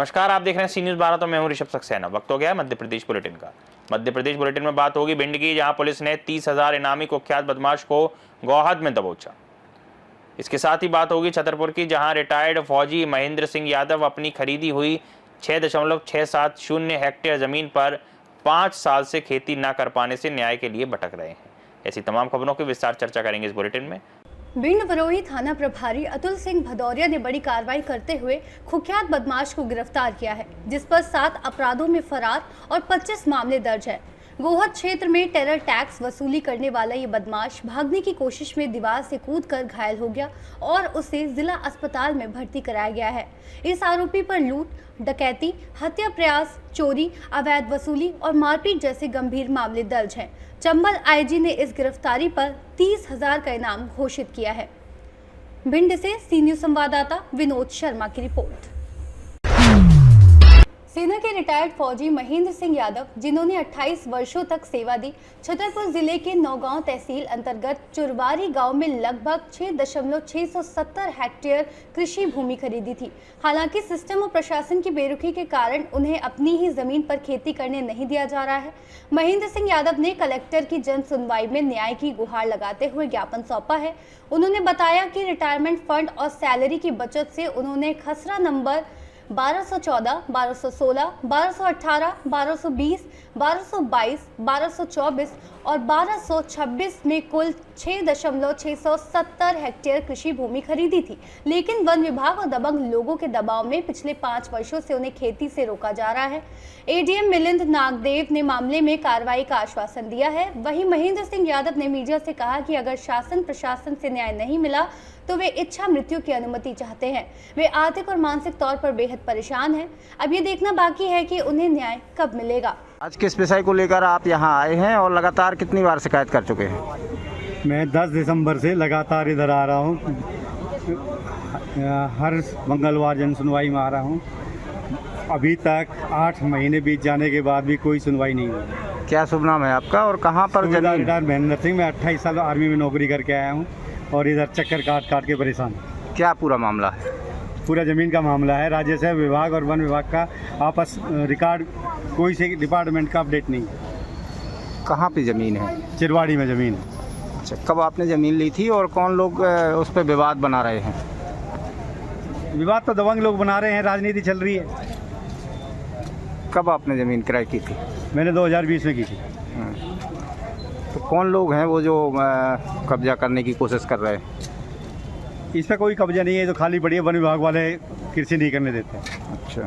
नमस्कार, आप देख रहे हैं सी न्यूज़ 12। तो मैं हूं ऋषभ सक्सेना। वक्त हो गया मध्य प्रदेश बुलेटिन का। मध्य प्रदेश बुलेटिन में बात होगी भिंड की, जहां पुलिस ने 30,000 इनामी कुख्यात बदमाश को गौहद में दबोचा। इसके साथ ही बात होगी छतरपुर की, जहां रिटायर्ड फौजी महेंद्र सिंह यादव अपनी खरीदी हुई 6.670 हेक्टेयर जमीन पर 5 साल से खेती न कर पाने से न्याय के लिए भटक रहे हैं। ऐसी तमाम खबरों की विस्तार चर्चा करेंगे इस बुलेटिन में। भिंड बरोही थाना प्रभारी अतुल सिंह भदौरिया ने बड़ी कार्रवाई करते हुए कुख्यात बदमाश को गिरफ्तार किया है, जिस पर 7 अपराधों में फरार और 25 मामले दर्ज है। गोहद क्षेत्र में टेरर टैक्स वसूली करने वाला ये बदमाश भागने की कोशिश में दीवार से कूदकर घायल हो गया और उसे जिला अस्पताल में भर्ती कराया गया है। इस आरोपी पर लूट, डकैती, हत्या प्रयास, चोरी, अवैध वसूली और मारपीट जैसे गंभीर मामले दर्ज हैं। चंबल आईजी ने इस गिरफ्तारी पर 30,000 का इनाम घोषित किया है। भिंड से सी न्यूज़ संवाददाता विनोद शर्मा की रिपोर्ट। सेना के रिटायर्ड फौजी महेंद्र सिंह यादव, जिन्होंने 28 वर्षों तक सेवा दी, छतरपुर जिले के नौगांव तहसील अंतर्गत चुरवारी गांव में लगभग 6.670 हेक्टेयर कृषि भूमि खरीदी थी। हालांकि सिस्टम और प्रशासन की बेरुखी के कारण उन्हें अपनी ही जमीन पर खेती करने नहीं दिया जा रहा है। महेंद्र सिंह यादव ने कलेक्टर की जन सुनवाई में न्याय की गुहार लगाते हुए ज्ञापन सौंपा है। उन्होंने बताया कि रिटायरमेंट फंड और सैलरी की बचत से उन्होंने खसरा नंबर 1214, 1216, 1218, 1220, 1222, 1224 और 1226 में कुल 6.670 हेक्टेयर कृषि भूमि खरीदी थी। लेकिन वन विभाग और दबंग लोगों के दबाव में पिछले 5 वर्षों से उन्हें खेती से रोका जा रहा है। एडीएम मिलिंद नागदेव ने मामले में कार्रवाई का आश्वासन दिया है। वहीं महेंद्र सिंह यादव ने मीडिया से कहा कि अगर शासन प्रशासन से न्याय नहीं मिला तो वे इच्छा मृत्यु की अनुमति चाहते हैं। वे आर्थिक और मानसिक तौर पर बेहद परेशान हैं। अब ये देखना बाकी है कि उन्हें न्याय कब मिलेगा। आज किस विषय को लेकर आप यहाँ आए हैं और लगातार कितनी बार शिकायत कर चुके हैं? मैं 10 दिसंबर से लगातार इधर आ रहा हूँ। हर मंगलवार जन सुनवाई में आ रहा हूँ। अभी तक 8 महीने बीत जाने के बाद भी कोई सुनवाई नहीं हुई। क्या शुभ नाम है आपका और कहाँ पर जमीन? महेंद्र सिंह। मैं 28 साल आर्मी में नौकरी करके आया हूँ और इधर चक्कर काट के परेशान। क्या पूरा मामला है? पूरा ज़मीन का मामला है। राज्य सेवा विभाग और वन विभाग का आपस रिकॉर्ड, कोई से डिपार्टमेंट का अपडेट नहीं है। कहाँ पे ज़मीन है? चिरवाड़ी में ज़मीन है। अच्छा, कब आपने ज़मीन ली थी और कौन लोग उस पर विवाद बना रहे हैं? विवाद तो दबंग लोग बना रहे हैं, राजनीति चल रही है। कब आपने ज़मीन क्रय की थी? मैंने 2020 में की थी। तो कौन लोग हैं वो जो कब्जा करने की कोशिश कर रहे हैं? इस पर कोई कब्जा नहीं है, तो खाली पड़ी है। वन विभाग वाले कृषि नहीं करने देते। अच्छा,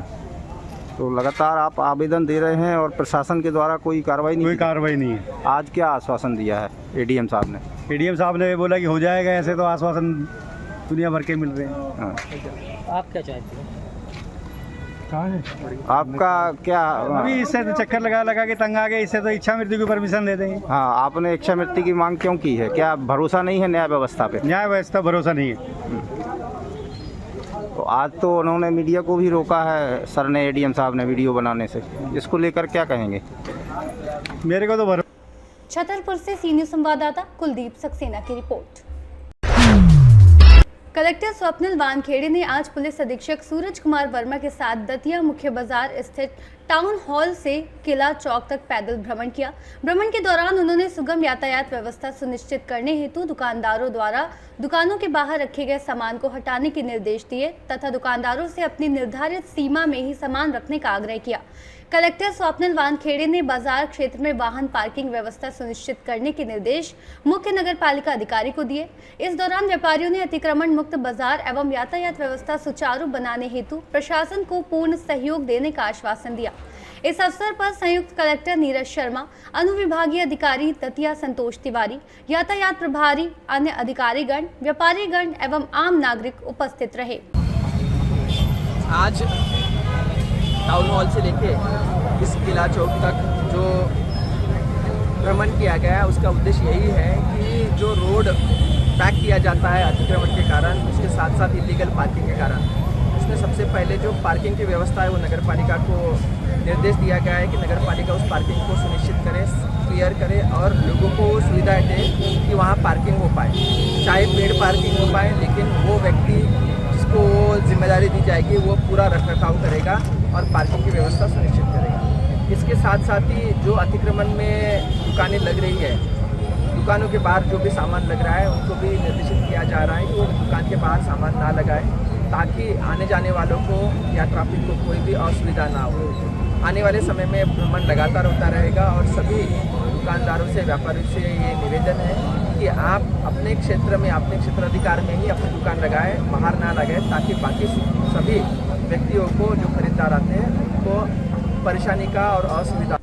तो लगातार आप आवेदन दे रहे हैं और प्रशासन के द्वारा कोई कार्रवाई नहीं? कोई कार्रवाई नहीं है। आज क्या आश्वासन दिया है एडीएम साहब ने? एडीएम साहब ने बोला कि हो जाएगा। ऐसे तो आश्वासन दुनिया भर के मिल रहे हैं। हाँ। आप क्या चाहते हैं? आपका क्या? अभी इससे तो चक्कर लगा के तंग आ गए। इससे तो इच्छा मृत्यु की परमिशन दे देंगे। हाँ, आपने इच्छा मृत्यु की मांग क्यों की है? क्या भरोसा नहीं है न्याय व्यवस्था पे? न्याय व्यवस्था भरोसा नहीं है। तो आज तो उन्होंने मीडिया को भी रोका है सर ने, एडीएम साहब ने, वीडियो बनाने से। इसको लेकर क्या कहेंगे? मेरे को तो भरोसा। छतरपुर से सी न्यूज़ संवाददाता कुलदीप सक्सेना की रिपोर्ट। कलेक्टर स्वप्निल वानखेड़े ने आज पुलिस अधीक्षक सूरज कुमार वर्मा के साथ दतिया मुख्य बाजार स्थित टाउन हॉल से किला चौक तक पैदल भ्रमण किया। भ्रमण के दौरान उन्होंने सुगम यातायात व्यवस्था सुनिश्चित करने हेतु दुकानदारों द्वारा दुकानों के बाहर रखे गए सामान को हटाने के निर्देश दिए तथा दुकानदारों से अपनी निर्धारित सीमा में ही सामान रखने का आग्रह किया। कलेक्टर स्वप्निल वानखेड़े ने बाजार क्षेत्र में वाहन पार्किंग व्यवस्था सुनिश्चित करने के निर्देश मुख्य नगर पालिका अधिकारी को दिए। इस दौरान व्यापारियों ने अतिक्रमण मुक्त बाजार एवं यातायात व्यवस्था सुचारू बनाने हेतु प्रशासन को पूर्ण सहयोग देने का आश्वासन दिया। इस अवसर पर संयुक्त कलेक्टर नीरज शर्मा, अनुविभागीय अधिकारी दतिया संतोष तिवारी, यातायात प्रभारी, अन्य अधिकारीगण, व्यापारीगण एवं आम नागरिक उपस्थित रहे। आज टाउन हॉल से लेके इस किला चौक तक जो भ्रमण किया गया है, उसका उद्देश्य यही है कि जो रोड पैक किया जाता है अतिक्रमण के कारण, उसके साथ साथ इलीगल पार्किंग के कारण, उसमें सबसे पहले जो पार्किंग की व्यवस्था है वो नगर पालिका को निर्देश दिया गया है कि नगर पालिका उस पार्किंग को सुनिश्चित करे, क्लियर करे और लोगों को सुविधा दे कि वहाँ पार्किंग हो पाए। चाहे पेड पार्किंग हो पाए, लेकिन वो व्यक्ति जिसको वो जिम्मेदारी दी जाएगी वो पूरा रखरखाव करेगा और पार्किंग की व्यवस्था सुनिश्चित करेगा। इसके साथ साथ ही जो अतिक्रमण में दुकानें लग रही है, दुकानों के बाहर जो भी सामान लग रहा है उनको भी निर्देशित किया जा रहा है कि वो दुकान के बाहर सामान ना लगाए, ताकि आने जाने वालों को या ट्रैफिक को कोई भी असुविधा ना हो। आने वाले समय में भ्रमण लगातार होता रहेगा और सभी दुकानदारों से, व्यापारियों से ये निवेदन है कि आप अपने क्षेत्र में, अपने क्षेत्राधिकार में ही अपनी दुकान लगाएं, बाहर ना लगाएं, ताकि बाकी सभी व्यक्तियों को, जो खरीदार आते हैं, उनको परेशानी का और असुविधा।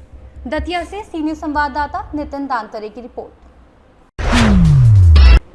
दतिया से सी न्यूज संवाददाता नितिन दांतरे की रिपोर्ट।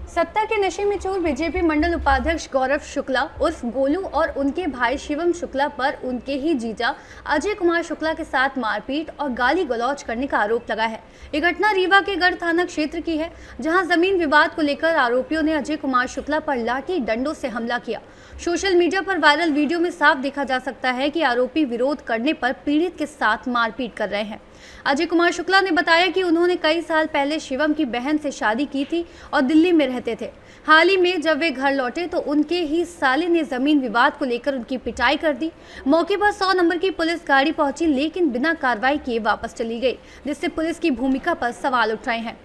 सत्ता के नशे में चूर बीजेपी मंडल उपाध्यक्ष गौरव शुक्ला उर्फ गोलू और उनके भाई शिवम शुक्ला पर उनके ही जीजा अजय कुमार शुक्ला के साथ मारपीट और गाली गलौज करने का आरोप लगा है। ये घटना रीवा के गढ़ थाना क्षेत्र की है, जहां जमीन विवाद को लेकर आरोपियों ने अजय कुमार शुक्ला पर लाठी डंडों से हमला किया। सोशल मीडिया पर वायरल वीडियो में साफ देखा जा सकता है कि आरोपी विरोध करने पर पीड़ित के साथ मारपीट कर रहे हैं। अजय कुमार शुक्ला ने बताया कि उन्होंने कई साल पहले शिवम की बहन से शादी की थी और दिल्ली में रहते थे। हाल ही में जब वे घर लौटे तो उनके ही साले ने जमीन विवाद को लेकर उनकी पिटाई कर दी। मौके पर 100 नंबर की पुलिस गाड़ी पहुंची, लेकिन बिना कार्रवाई किए वापस चली गई, जिससे पुलिस की भूमिका पर सवाल उठ रहे हैं।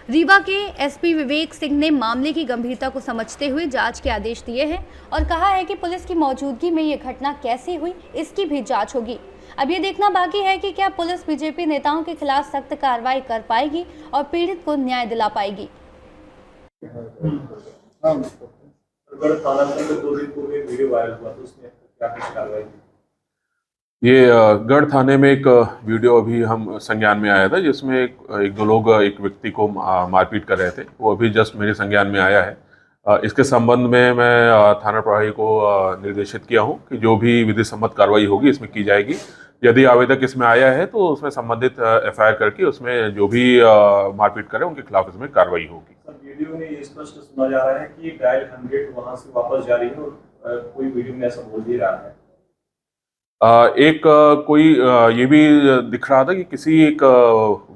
रीवा के एसपी विवेक सिंह ने मामले की गंभीरता को समझते हुए जांच के आदेश दिए हैं और कहा है कि पुलिस की मौजूदगी में ये घटना कैसे हुई, इसकी भी जांच होगी। अब ये देखना बाकी है कि क्या पुलिस बीजेपी नेताओं के खिलाफ सख्त कार्रवाई कर पाएगी और पीड़ित को न्याय दिला पाएगी। ये गढ़ थाने में एक वीडियो अभी हम संज्ञान में आया था, जिसमें एक दो लोग एक व्यक्ति को मारपीट कर रहे थे। वो अभी जस्ट मेरे संज्ञान में आया है। इसके संबंध में मैं थाना प्रभारी को निर्देशित किया हूं कि जो भी विधि सम्मत कार्रवाई होगी इसमें की जाएगी। यदि आवेदक इसमें आया है तो उसमें संबंधित एफआईआर करके उसमें जो भी मारपीट करे उनके खिलाफ इसमें कार्रवाई होगी। सर, वीडियो में ये स्पष्ट सुना जा रहा है कि डायल 100 वहां से वापस जा रही है और कोई वीडियो में ऐसा बोल भी रहा है। कोई ये भी दिख रहा था कि किसी एक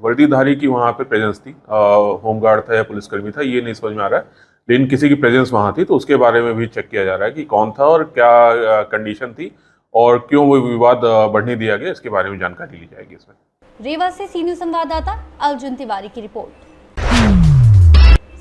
वर्दीधारी की वहाँ पे प्रेजेंस थी, होमगार्ड था या पुलिसकर्मी था, ये नहीं समझ में आ रहा है, लेकिन किसी की प्रेजेंस वहाँ थी। तो उसके बारे में भी चेक किया जा रहा है कि कौन था और क्या कंडीशन थी और क्यों वो विवाद बढ़ने दिया गया, इसके बारे में जानकारी ली जाएगी इसमें। रीवा से सी न्यूज संवाददाता अर्जुन तिवारी की रिपोर्ट।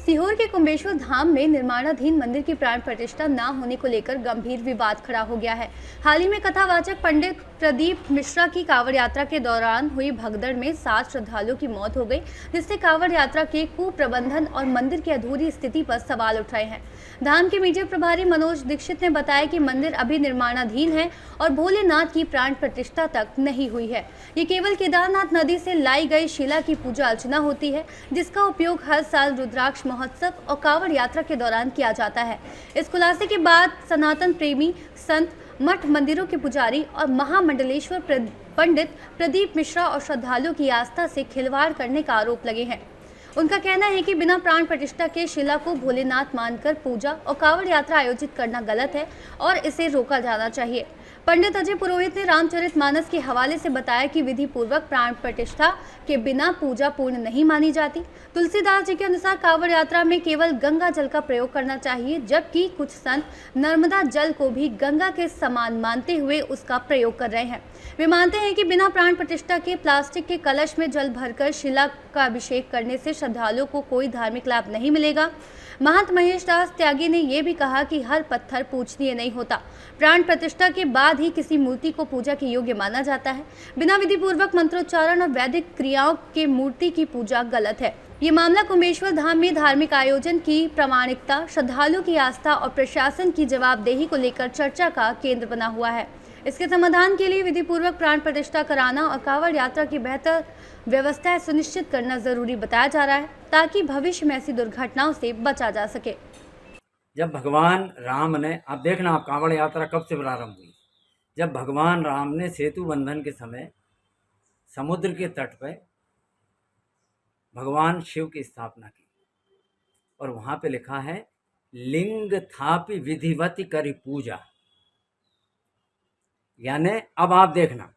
सीहोर के कुंभेश्वर धाम में निर्माणाधीन मंदिर की प्राण प्रतिष्ठा न होने को लेकर गंभीर विवाद खड़ा हो गया है। हाल ही में कथावाचक पंडित प्रदीप मिश्रा की कांवड़ यात्रा के दौरान हुई भगदड़ में 7 श्रद्धालुओं की मौत हो गई, जिससे कांवड़ यात्रा के कुप्रबंधन और मंदिर की अधूरी स्थिति पर सवाल उठ रहे हैं। धाम के मीडिया प्रभारी मनोज दीक्षित ने बताया कि मंदिर अभी निर्माणाधीन है और भोलेनाथ की प्राण प्रतिष्ठा तक नहीं हुई है। ये केवल केदारनाथ नदी से लाई गई शिला की पूजा अर्चना होती है, जिसका उपयोग हर साल रुद्राक्ष महोत्सव और कांवड़ यात्रा के दौरान किया जाता है। इस खुलासे के बाद सनातन प्रेमी संत, मठ मंदिरों के पुजारी और महामंडलेश्वर पंडित प्रदीप मिश्रा और श्रद्धालुओं की आस्था से खिलवाड़ करने का आरोप लगे हैं। उनका कहना है कि बिना प्राण प्रतिष्ठा के शिला को भोलेनाथ मानकर पूजा और कांवड़ यात्रा आयोजित करना गलत है और इसे रोका जाना चाहिए। पंडित अजय पुरोहित ने रामचरितमानस के हवाले से बताया कि विधि पूर्वक प्राण प्रतिष्ठा के बिना पूजा पूर्ण नहीं मानी जाती। तुलसीदास जी के अनुसार कांवड़ यात्रा में केवल गंगा जल का प्रयोग करना चाहिए, जबकि कुछ संत नर्मदा जल को भी गंगा के समान मानते हुए उसका प्रयोग कर रहे हैं। वे मानते हैं कि बिना प्राण प्रतिष्ठा के प्लास्टिक के कलश में जल भरकर शिला का अभिषेक करने से श्रद्धालुओं को कोई धार्मिक लाभ नहीं मिलेगा। महंत महेश दास त्यागी ने यह भी कहा कि हर पत्थर पूजनीय नहीं होता। प्राण प्रतिष्ठा के बाद ही किसी मूर्ति को पूजा के योग्य माना जाता है। बिना विधि पूर्वक मंत्रोच्चारण और वैदिक क्रियाओं के मूर्ति की पूजा गलत है। ये मामला कुंभेश्वर धाम में धार्मिक आयोजन की प्रामाणिकता, श्रद्धालुओं की आस्था और प्रशासन की जवाबदेही को लेकर चर्चा का केंद्र बना हुआ है। इसके समाधान के लिए विधि पूर्वक प्राण प्रतिष्ठा कराना और कांवड़ यात्रा की बेहतर व्यवस्था सुनिश्चित करना जरूरी बताया जा रहा है, ताकि भविष्य में ऐसी दुर्घटनाओं से बचा जा सके। जब भगवान राम ने, आप देखना आप कांवड़ यात्रा कब से प्रारंभ हुई, जब भगवान राम ने सेतु बंधन के समय समुद्र के तट पर भगवान शिव की स्थापना की और वहाँ पे लिखा है लिंग थापि विधिवत करी पूजा। यानी अब आप देखना,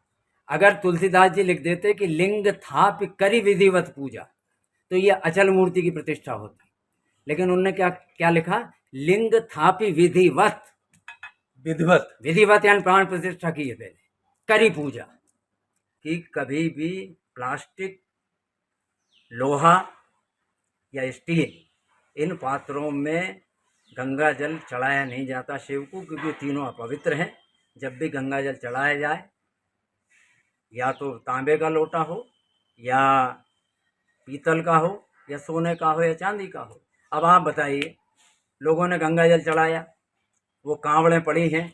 अगर तुलसीदास जी लिख देते कि लिंग थापि करी विधिवत पूजा तो ये अचल मूर्ति की प्रतिष्ठा होती, लेकिन उन्होंने क्या लिखा, लिंग थापि विधिवत, विधिवत यानी प्राण प्रतिष्ठा की है, पहले करी पूजा कि कभी भी प्लास्टिक, लोहा या स्टील इन पात्रों में गंगा जल चढ़ाया नहीं जाता शिव को, क्योंकि तीनों अपवित्र हैं। जब भी गंगा जल चढ़ाया जाए या तो तांबे का लोटा हो या पीतल का हो या सोने का हो या चांदी का हो। अब आप बताइए, लोगों ने गंगा जल चढ़ाया, वो कांवड़ें पड़ी हैं,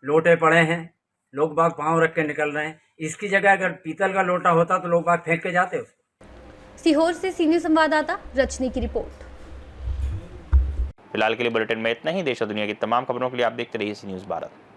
लोटे पड़े हैं, लोग बाग पाँव रख के निकल रहे हैं। इसकी जगह अगर पीतल का लोटा होता तो लोग बाग फेंक के जाते उसको। सीहोर से सीनियर संवाददाता रजनी की रिपोर्ट। फिलहाल के लिए बुलेटिन में इतना ही। देश और दुनिया की तमाम खबरों के लिए आप देखते रहिए सी न्यूज़ भारत।